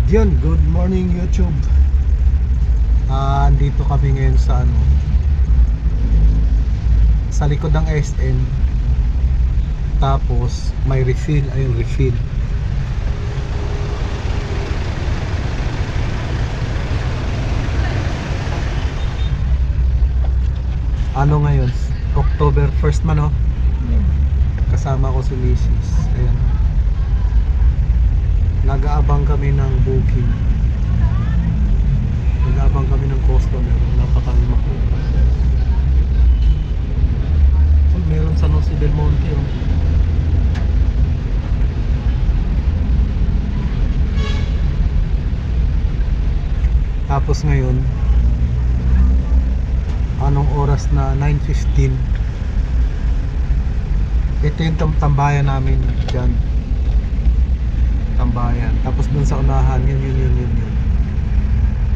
Yun, good morning YouTube. Andito kami ngayon sa sa likod ng SM. Tapos may refill, ayun refill. Ngayon? October 1st man, oh. Kasama ko si Mrs. Ayan. Nag-aabang kami ng booking. Nag-aabang kami ng customer. Napakalimak. Oh, meron sa Jose Del Monte, oh. Tapos ngayon, anong oras na? 9:15. Ito yung tambayan namin dyan. Tambayan. Tapos dun sa unahan, yun.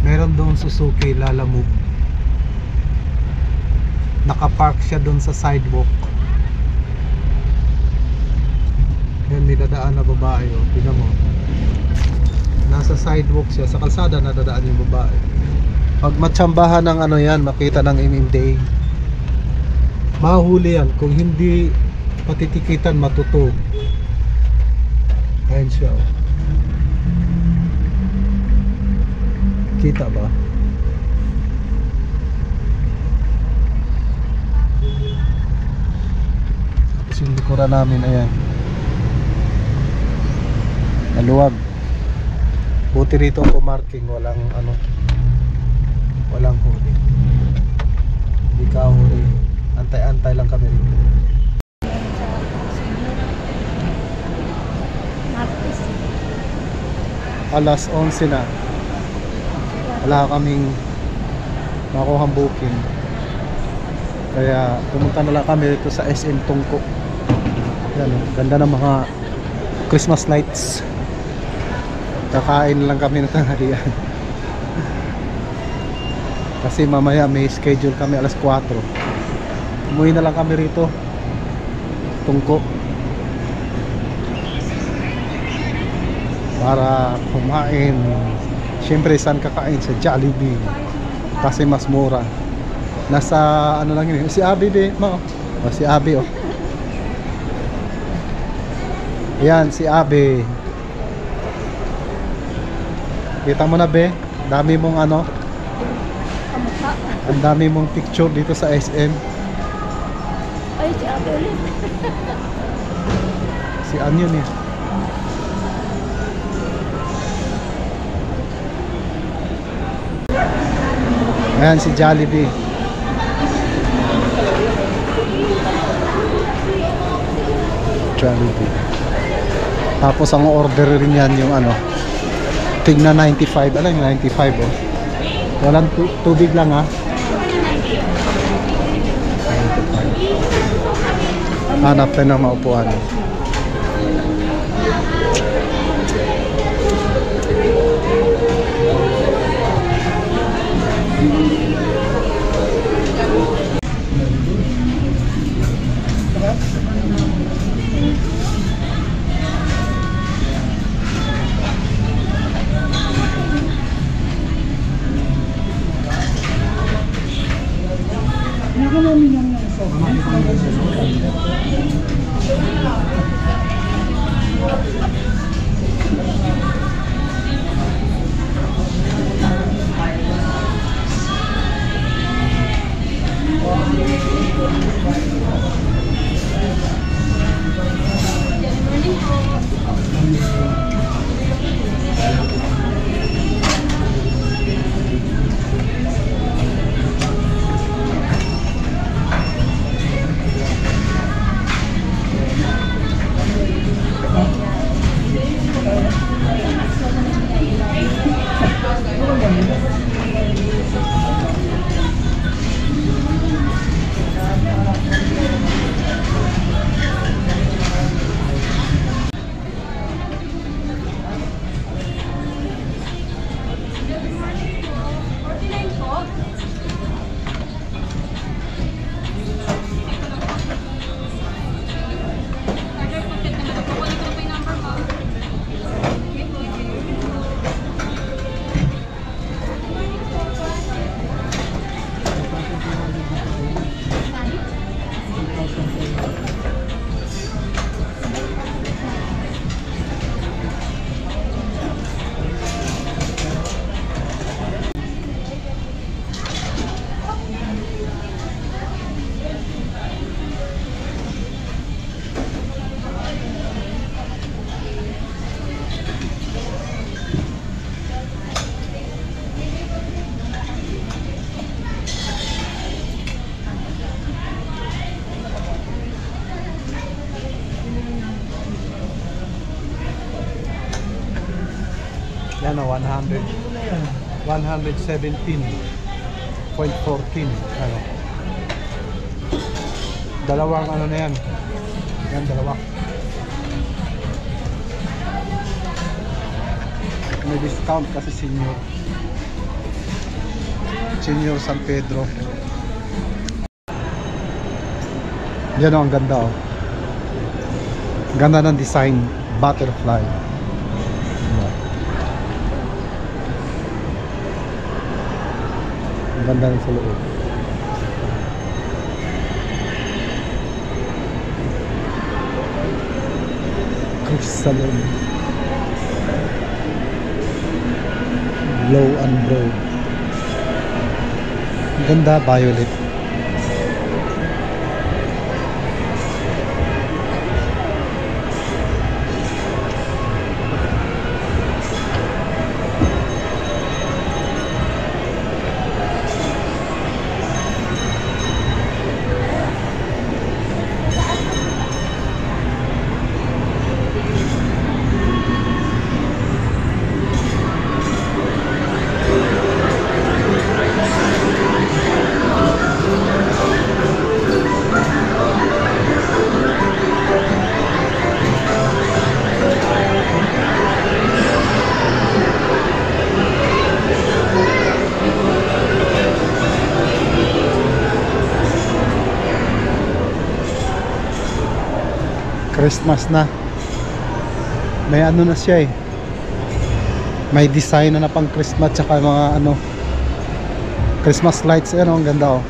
Meron doon Suzuki Lalamove. Nakapark siya doon sa sidewalk. Yan, may dadaan na babae, oh. Tingnan mo. Nasa sidewalk siya. Sa kalsada nadadaan yung babae. Pag matsambahan ng yan, makita ng MMDA. Mahuli yan. Kung hindi patitikitan, matuto. Ayan siya, oh. Kita ba? Tapos yung likuran namin, ayan. Naluwag. Buti rito ang marking, walang walang huli. Hindi ka huli. Antay-antay lang kami rito. Alas 11 na. Wala kaming makuhang booking. Kaya pumunta na lang kami dito sa SM Tungko. Yan, ganda ng mga Christmas lights. Kakain lang kami ng tanghalian. Kasi mamaya may schedule kami alas 4. Umuwi na lang kami rito Tungko para kumain. Siyempre saan kakain? Sa Jollibee. Kasi mas mura. Nasa lang yun. Si Abby mo. O si Abby, oh. Ayan si Abby. Kita mo na, be? Dami mong ang dami mong picture dito sa SM. Ay, si Abby ulit. Si Anyon, eh. Ayan si Jollibee. Jollibee. Tapos ang order rin yan yung tingna 95. Alam yung 95, oh. Walang tubig lang, ha. 95. Hanap tayo ng maupuan. Yan o, 100. 117.14. Ano. Dalawang ano na yan. Yan, dalawa. May discount kasi senior. Senior San Pedro. Yan o, ang ganda o. Ganda ng design. Butterfly. Ang ganda rin sa loob. Crystalline. Glow and broad. Ang ganda, violet. Christmas na. May ano na siya eh. May design na pang Christmas tsaka mga ano Christmas lights. Ano, ang ganda oh.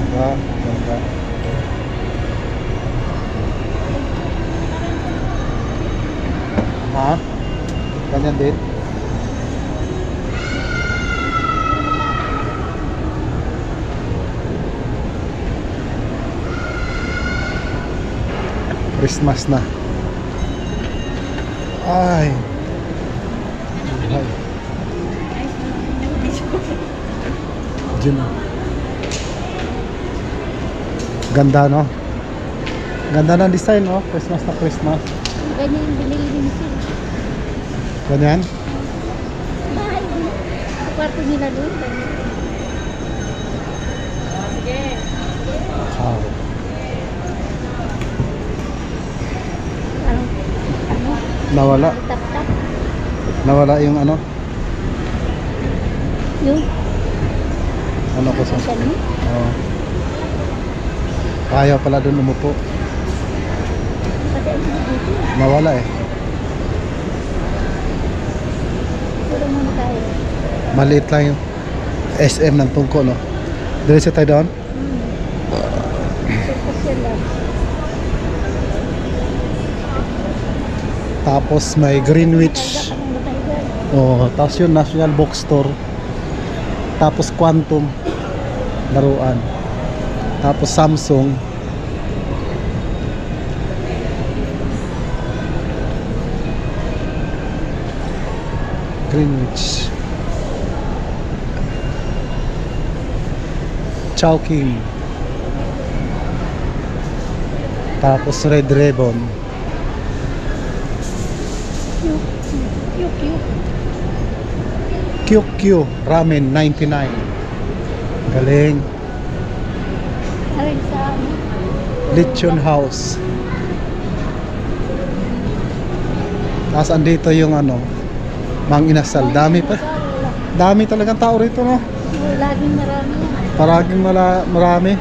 Diba? Ganda. Ha? Ganyan din. Christmas na. Ay. Ay. Diyan. Ganda no? Ganda ng design no? Christmas na Christmas. Ganyan yung binili din sila. Ganyan? Mahal din. Sa kwarto nila doon. Sige. Ah. Ano? Nawala. Tap-tap. Nawala yung ano? Yung Ano ko sa? ganun. Oo. Kaya pala doon umupo. Pati ang dito. Nawala eh. Puro muna tayo. Maliit lang yung SM ng Tungko no? Diretso tayo doon? Social lang. Tapos may Greenwich. Oh, tapos yun National Bookstore. Tapos Quantum laruan. Tapos Samsung. Greenwich. Chowking. Tapos Red Ribbon. QQ Ramen 99. Galing. Arin sa ano? Lechon House. Tapos andito yung ano, Mang Inasal. Dami pa. Dami talagang tao rito no. Laging marami. Paraging marami.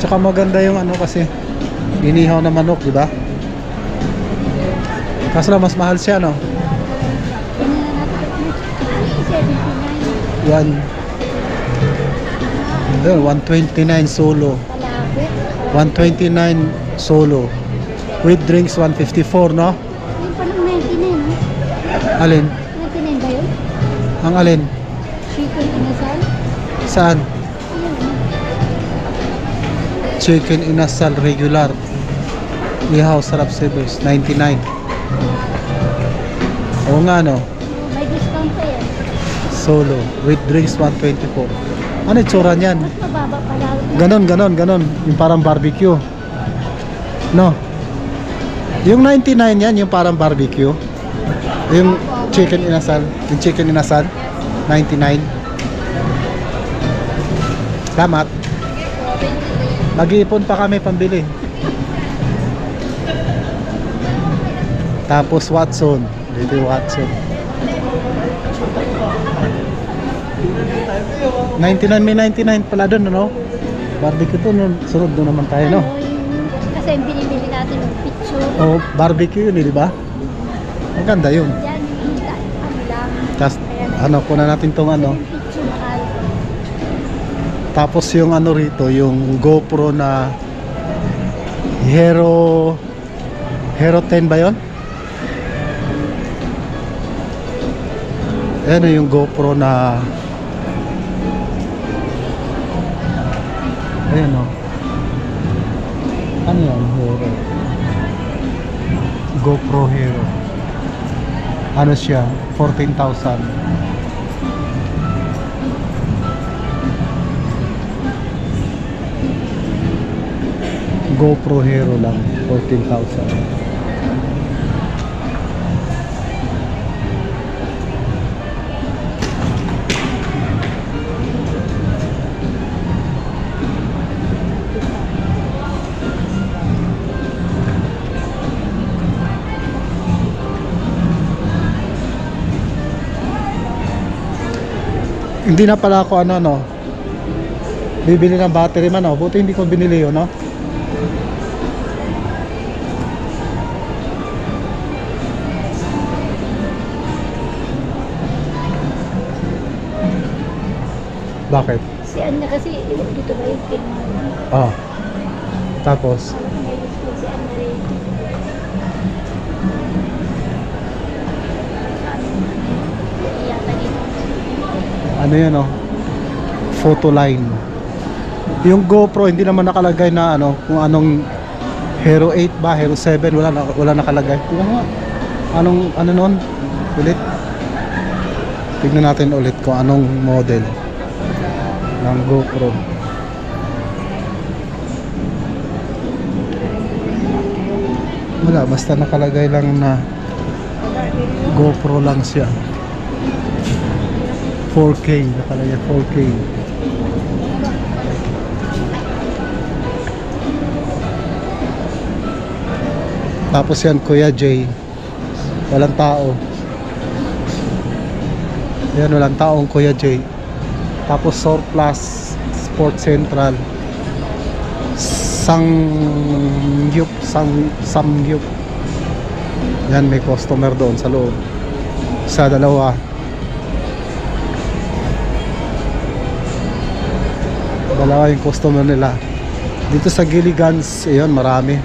Tsaka maganda yung ano kasi inihaw na manok, di ba? Kaso lang mas mahal siya no. Yan. 129 solo. 129 solo. With drinks 154 no? Yung palang 99 no? Alin? 99 ba yun? Ang alin? Chicken inasal? Saan? Ayun. Chicken inasal regular. Ihaw sarap Cebes 99. Oo nga no. May discount pa yan. Solo with drinks 124. Ano itsura niyan? Mas mababa pala. Ganon. Yung parang barbecue. No? Yung 99 yan, yung parang barbecue. Yung chicken inasal. Yung chicken inasal. 99. Salamat. Mag-iipon pa kami pambili. Tapos Watson. Dito yung Watson. 99, may 99 pala doon, no? Barbecue to, no? Sunod doon naman tayo, no? Kasi yung binibili natin ng picture. Oh, barbecue yun, di ba? Maganda yun. Yan, ano lang. Tapos, ano, kuna natin tong ano. Picture mahal. Tapos yung ano rito, yung GoPro na Hero 10 ba yun? Ano yung GoPro na ayan o. Ano yan? Hero. GoPro Hero. Ano siya? 14,000. GoPro Hero lang. 14,000. Hindi na pala ako ano bibili ng battery man, buti hindi ko binili yun, no? Bakit? Si Anna kasi, dito ba yung pinag Ah. Tapos si Anna rin. Yata dito. ano yan, oh? Photo line. Yung GoPro hindi naman nakalagay na ano kung anong Hero 8 ba, Hero 7, wala nakalagay. Tingnan mo. Anong ano noon? Ulit. Tignan natin ulit kung anong model ng GoPro. Wala, basta nakalagay lang na GoPro lang siya. 4K, nakalagay 4K. Tapos yan, Kuya Jay. Walang tao. Yan, walang taong Kuya Jay. Tapos Surplus, Sport Central, Samgyup. Yan, may customer doon sa loob. Sa dalawa. Dalawa yung customer nila. Dito sa Gilligan's, ayun, marami.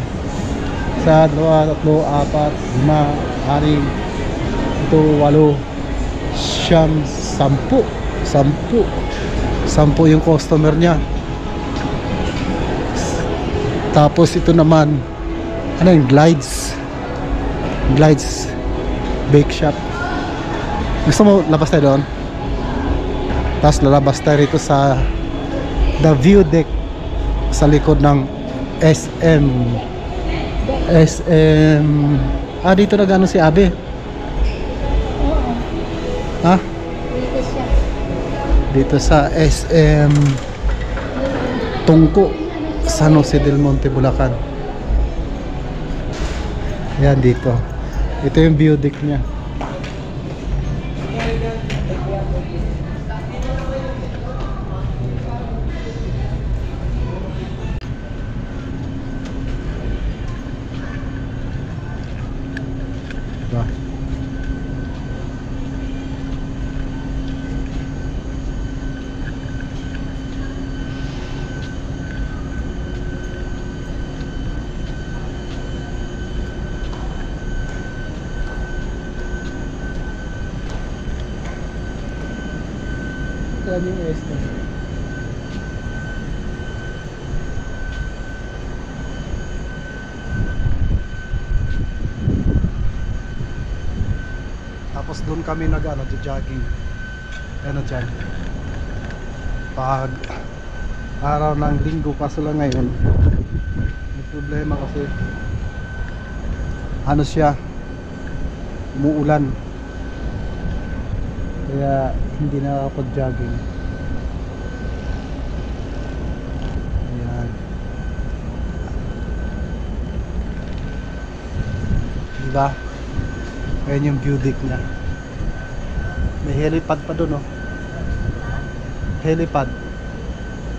Sa 2, 3, 4, 5, 6, 7, 8, 9, 10 yung customer niya. Tapos ito naman, ano yung Glides Bake Shop. Gusto mo labas tayo doon? Tapos lalabas tayo rito sa The View Deck sa likod ng SM. Dito na gano'n si Abe. Oo. Ha? Dito siya. Dito sa SM Tungko, San Jose del Monte, Bulacan. Yan dito. Ito yung view deck niya. Diba? Yan yung este. Tapos doon kami nag-jogging. Ano dyan? pag araw ng linggo, kaso lang ngayon may problema kasi ano siya, umuulan, kaya hindi nakakapag-jogging. Ayan, diba? Ayan yung view deck na, may helipad pa dun, oh. Helipad.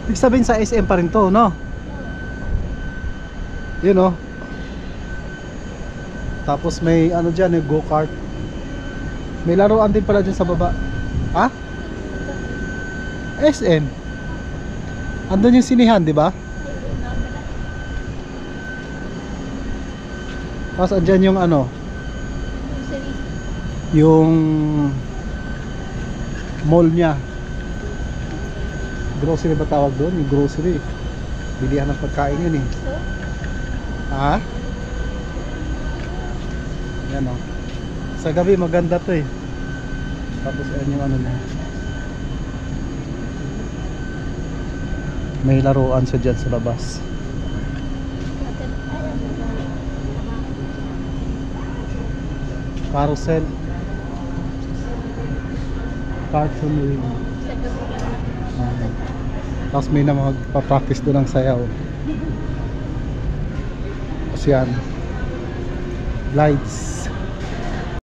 Ibig sabihin sa SM pa rin to, no? Yun, oh. Tapos may ano dyan, yung go-kart. May laruan din pala dyan sa baba. Ha? SM. Andun yung sinihan, di ba? Tapos andyan yung ano, yung mall niya. Grocery ba tawag doon? Yung grocery. Bilihan ng pagkain yun eh. Ha? Yan, oh. Sa gabi maganda to eh. Tapos ayan yung ano niya. May laruan siya dyan sa labas. Carousel. Cartoon wheel. Tapos may na magpa-practice doon ng sayaw. Tapos yan, lights.